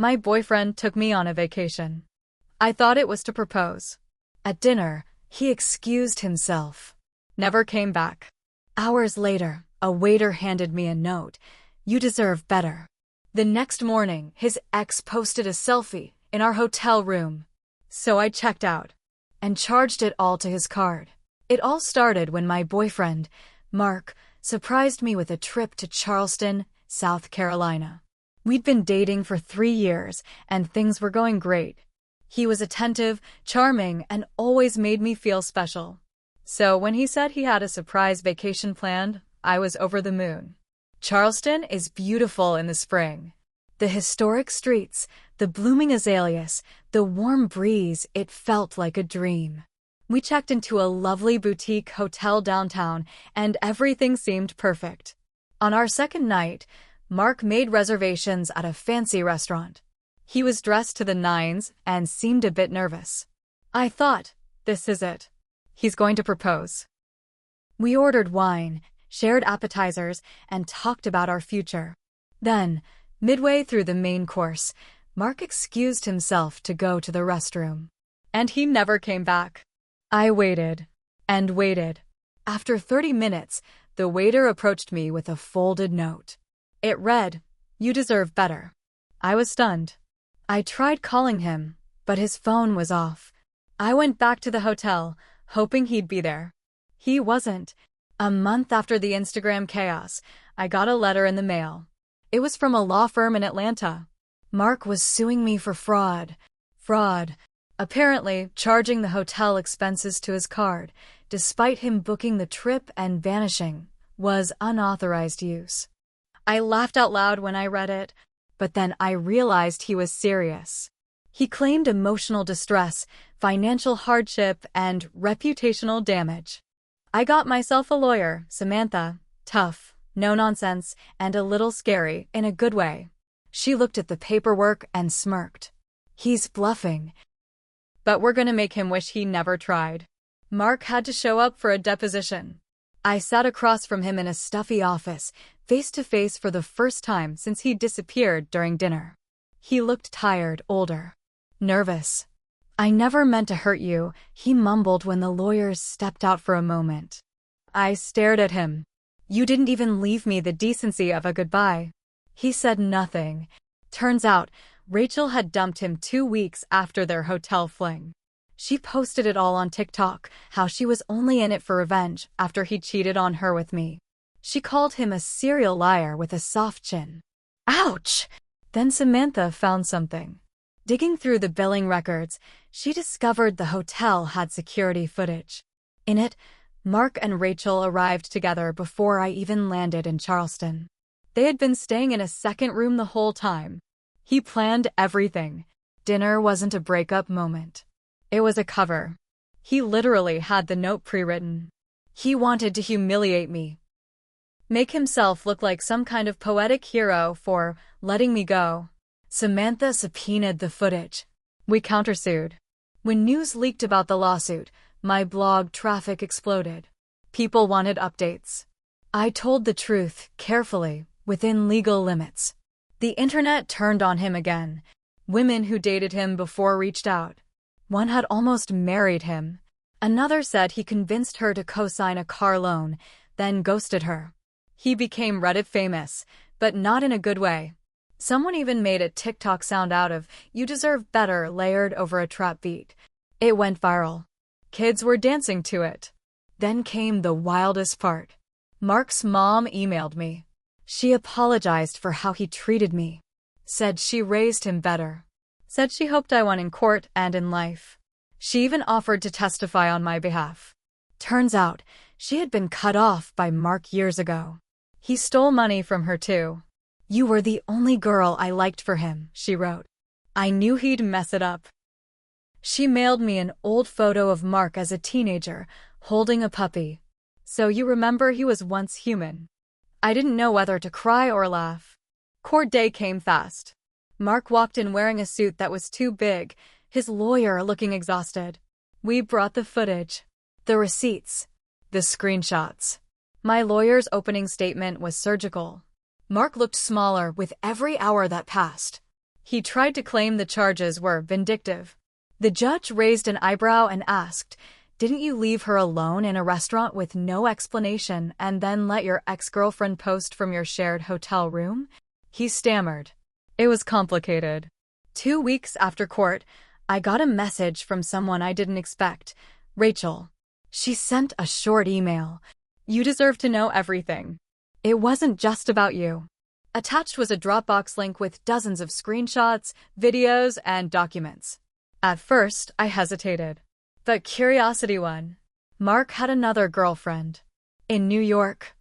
My boyfriend took me on a vacation. I thought it was to propose. At dinner, he excused himself. Never came back. Hours later, a waiter handed me a note. You deserve better. The next morning, his ex posted a selfie in our hotel room. So I checked out and charged it all to his card. It all started when my boyfriend, Mark, surprised me with a trip to Charleston, South Carolina. We'd been dating for 3 years, and things were going great. He was attentive, charming, and always made me feel special. So when he said he had a surprise vacation planned, I was over the moon. Charleston is beautiful in the spring. The historic streets, the blooming azaleas, the warm breeze, it felt like a dream. We checked into a lovely boutique hotel downtown, and everything seemed perfect. On our second night, Mark made reservations at a fancy restaurant. He was dressed to the nines and seemed a bit nervous. I thought, this is it. He's going to propose. We ordered wine, shared appetizers, and talked about our future. Then, midway through the main course, Mark excused himself to go to the restroom. And he never came back. I waited and waited. After 30 minutes, the waiter approached me with a folded note. It read, "You deserve better." I was stunned. I tried calling him, but his phone was off. I went back to the hotel, hoping he'd be there. He wasn't. A month after the Instagram chaos, I got a letter in the mail. It was from a law firm in Atlanta. Mark was suing me for fraud. Apparently charging the hotel expenses to his card, despite him booking the trip and vanishing, was unauthorized use. I laughed out loud when I read it, but then I realized he was serious. He claimed emotional distress, financial hardship, and reputational damage. I got myself a lawyer, Samantha, tough, no nonsense, and a little scary in a good way. She looked at the paperwork and smirked. He's bluffing. But we're gonna make him wish he never tried. Mark had to show up for a deposition. I sat across from him in a stuffy office, face to face for the first time since he disappeared during dinner. He looked tired, older, nervous. I never meant to hurt you, he mumbled when the lawyers stepped out for a moment. I stared at him. You didn't even leave me the decency of a goodbye. He said nothing. Turns out, Rachel had dumped him 2 weeks after their hotel fling. She posted it all on TikTok, how she was only in it for revenge after he cheated on her with me. She called him a serial liar with a soft chin. Ouch! Then Samantha found something. Digging through the billing records, she discovered the hotel had security footage. In it, Mark and Rachel arrived together before I even landed in Charleston. They had been staying in a second room the whole time. He planned everything. Dinner wasn't a breakup moment. It was a cover. He literally had the note pre-written. He wanted to humiliate me. Make himself look like some kind of poetic hero for letting me go. Samantha subpoenaed the footage. We countersued. When news leaked about the lawsuit, my blog traffic exploded. People wanted updates. I told the truth, carefully, within legal limits. The internet turned on him again. Women who dated him before reached out. One had almost married him. Another said he convinced her to co-sign a car loan, then ghosted her. He became Reddit famous, but not in a good way. Someone even made a TikTok sound out of "You deserve better" layered over a trap beat. It went viral. Kids were dancing to it. Then came the wildest part. Mark's mom emailed me. She apologized for how he treated me. Said she raised him better. Said she hoped I won in court and in life. She even offered to testify on my behalf. Turns out, she had been cut off by Mark years ago. He stole money from her too. You were the only girl I liked for him, she wrote. I knew he'd mess it up. She mailed me an old photo of Mark as a teenager, holding a puppy. So you remember he was once human. I didn't know whether to cry or laugh. Court day came fast. Mark walked in wearing a suit that was too big, his lawyer looking exhausted. We brought the footage, the receipts, the screenshots. My lawyer's opening statement was surgical. Mark looked smaller with every hour that passed. He tried to claim the charges were vindictive. The judge raised an eyebrow and asked, "Didn't you leave her alone in a restaurant with no explanation and then let your ex-girlfriend post from your shared hotel room?" He stammered. It was complicated. 2 weeks after court, I got a message from someone I didn't expect. Rachel. She sent a short email. "You deserve to know everything. It wasn't just about you." Attached was a Dropbox link with dozens of screenshots, videos, and documents. At first, I hesitated. But curiosity won. Mark had another girlfriend. In New York.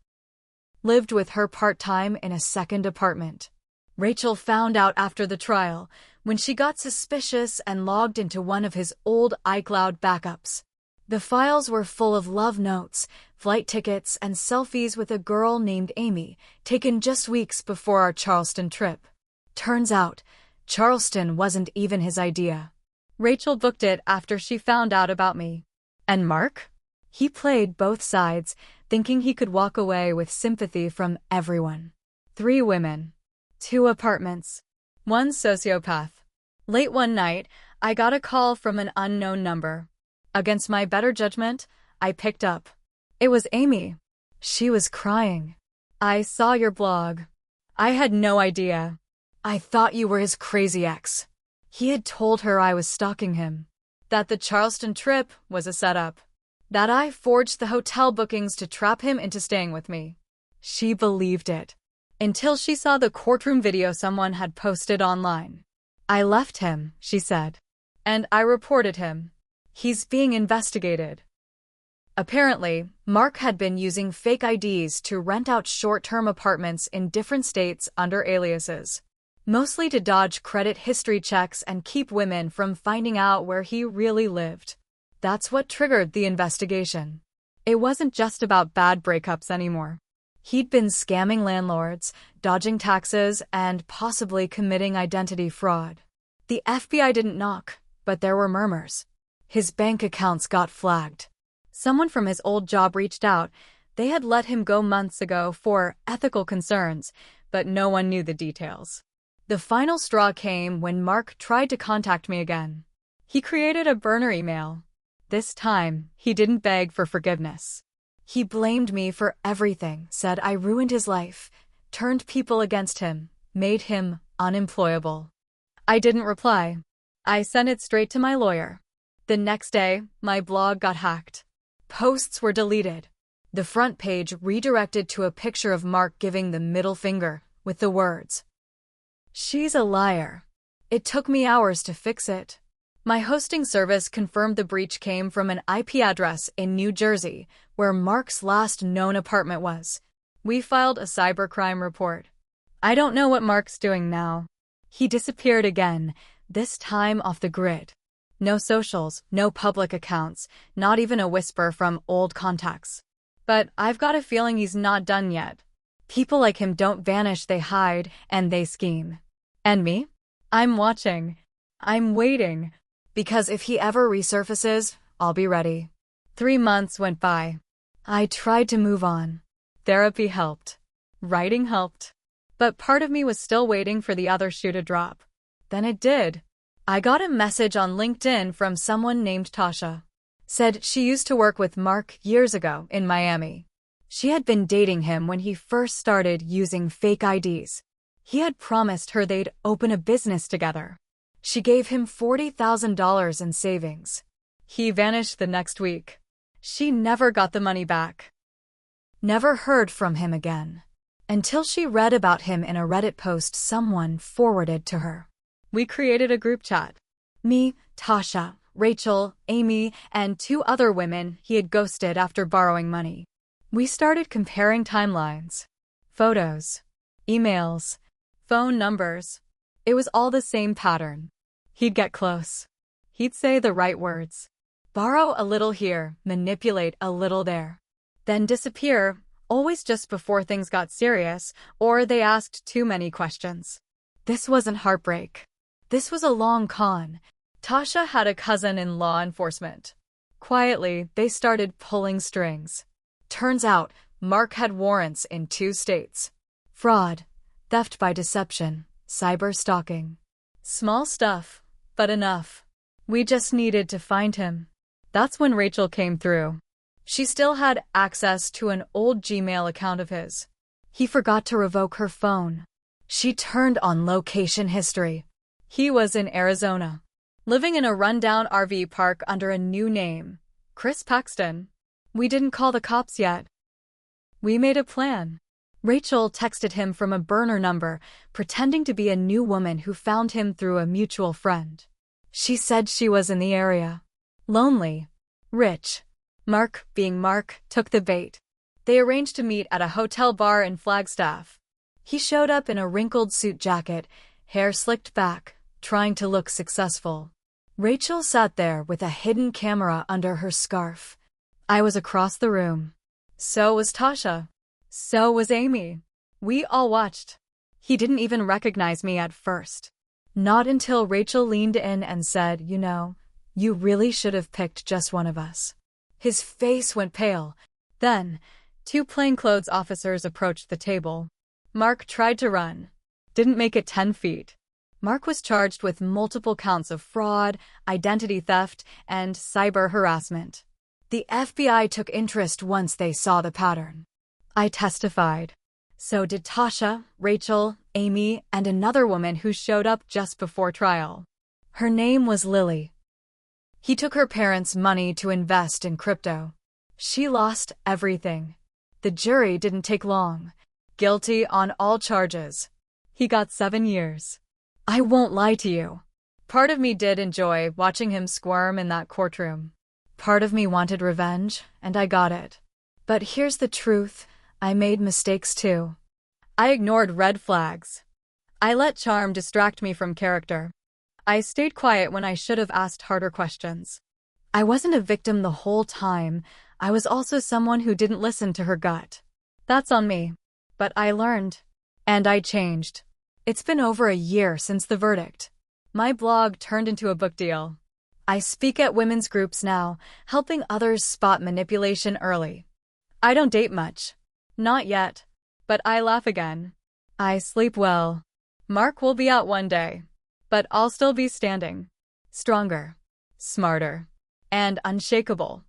Lived with her part-time in a second apartment. Rachel found out after the trial, when she got suspicious and logged into one of his old iCloud backups. The files were full of love notes, flight tickets, and selfies with a girl named Amy, taken just weeks before our Charleston trip. Turns out, Charleston wasn't even his idea. Rachel booked it after she found out about me. And Mark? He played both sides, thinking he could walk away with sympathy from everyone. 3 women. 2 apartments. 1 sociopath. Late one night, I got a call from an unknown number. Against my better judgment, I picked up. It was Amy. She was crying. "I saw your blog. I had no idea. I thought you were his crazy ex." He had told her I was stalking him. That the Charleston trip was a setup. That I forged the hotel bookings to trap him into staying with me. She believed it. Until she saw the courtroom video someone had posted online. "I left him," she said. "And I reported him. He's being investigated." Apparently, Mark had been using fake IDs to rent out short-term apartments in different states under aliases. Mostly to dodge credit history checks and keep women from finding out where he really lived. That's what triggered the investigation. It wasn't just about bad breakups anymore. He'd been scamming landlords, dodging taxes, and possibly committing identity fraud. The FBI didn't knock, but there were murmurs. His bank accounts got flagged. Someone from his old job reached out. They had let him go months ago for ethical concerns, but no one knew the details. The final straw came when Mark tried to contact me again. He created a burner email. This time, he didn't beg for forgiveness. He blamed me for everything, said I ruined his life, turned people against him, made him unemployable. I didn't reply. I sent it straight to my lawyer. The next day, my blog got hacked. Posts were deleted. The front page redirected to a picture of Mark giving the middle finger, with the words, "She's a liar." It took me hours to fix it. My hosting service confirmed the breach came from an IP address in New Jersey, where Mark's last known apartment was. We filed a cybercrime report. I don't know what Mark's doing now. He disappeared again, this time off the grid. No socials, no public accounts, not even a whisper from old contacts. But I've got a feeling he's not done yet. People like him don't vanish, they hide, and they scheme. And me? I'm watching. I'm waiting. Because if he ever resurfaces, I'll be ready. 3 months went by. I tried to move on. Therapy helped. Writing helped. But part of me was still waiting for the other shoe to drop. Then it did. I got a message on LinkedIn from someone named Tasha. Said she used to work with Mark years ago in Miami. She had been dating him when he first started using fake IDs. He had promised her they'd open a business together. She gave him $40,000 in savings. He vanished the next week. She never got the money back. Never heard from him again. Until she read about him in a Reddit post someone forwarded to her. We created a group chat. Me, Tasha, Rachel, Amy, and 2 other women he had ghosted after borrowing money. We started comparing timelines. Photos. Emails. Phone numbers. It was all the same pattern. He'd get close. He'd say the right words. Borrow a little here, manipulate a little there. Then disappear, always just before things got serious, or they asked too many questions. This wasn't heartbreak. This was a long con. Tasha had a cousin in law enforcement. Quietly, they started pulling strings. Turns out, Mark had warrants in 2 states. Fraud, theft by deception, cyber stalking. Small stuff, but enough. We just needed to find him. That's when Rachel came through. She still had access to an old Gmail account of his. He forgot to revoke her phone. She turned on location history. He was in Arizona, living in a rundown RV park under a new name, Chris Paxton. We didn't call the cops yet. We made a plan. Rachel texted him from a burner number, pretending to be a new woman who found him through a mutual friend. She said she was in the area. Lonely. Rich. Mark, being Mark, took the bait. They arranged to meet at a hotel bar in Flagstaff. He showed up in a wrinkled suit jacket, hair slicked back, trying to look successful. Rachel sat there with a hidden camera under her scarf. I was across the room. So was Tasha. So was Amy. We all watched. He didn't even recognize me at first. Not until Rachel leaned in and said, you really should have picked just one of us. His face went pale. Then, 2 plainclothes officers approached the table. Mark tried to run. Didn't make it 10 feet. Mark was charged with multiple counts of fraud, identity theft, and cyber harassment. The FBI took interest once they saw the pattern. I testified. So did Tasha, Rachel, Amy, and another woman who showed up just before trial. Her name was Lily. He took her parents' money to invest in crypto. She lost everything. The jury didn't take long. Guilty on all charges. He got 7 years. I won't lie to you. Part of me did enjoy watching him squirm in that courtroom. Part of me wanted revenge, and I got it. But here's the truth. I made mistakes too. I ignored red flags. I let charm distract me from character. I stayed quiet when I should have asked harder questions. I wasn't a victim the whole time. I was also someone who didn't listen to her gut. That's on me. But I learned. And I changed. It's been over a year since the verdict. My blog turned into a book deal. I speak at women's groups now, helping others spot manipulation early. I don't date much. Not yet. But I laugh again. I sleep well. Mark will be out one day. But I'll still be standing. Stronger. Smarter. And unshakable.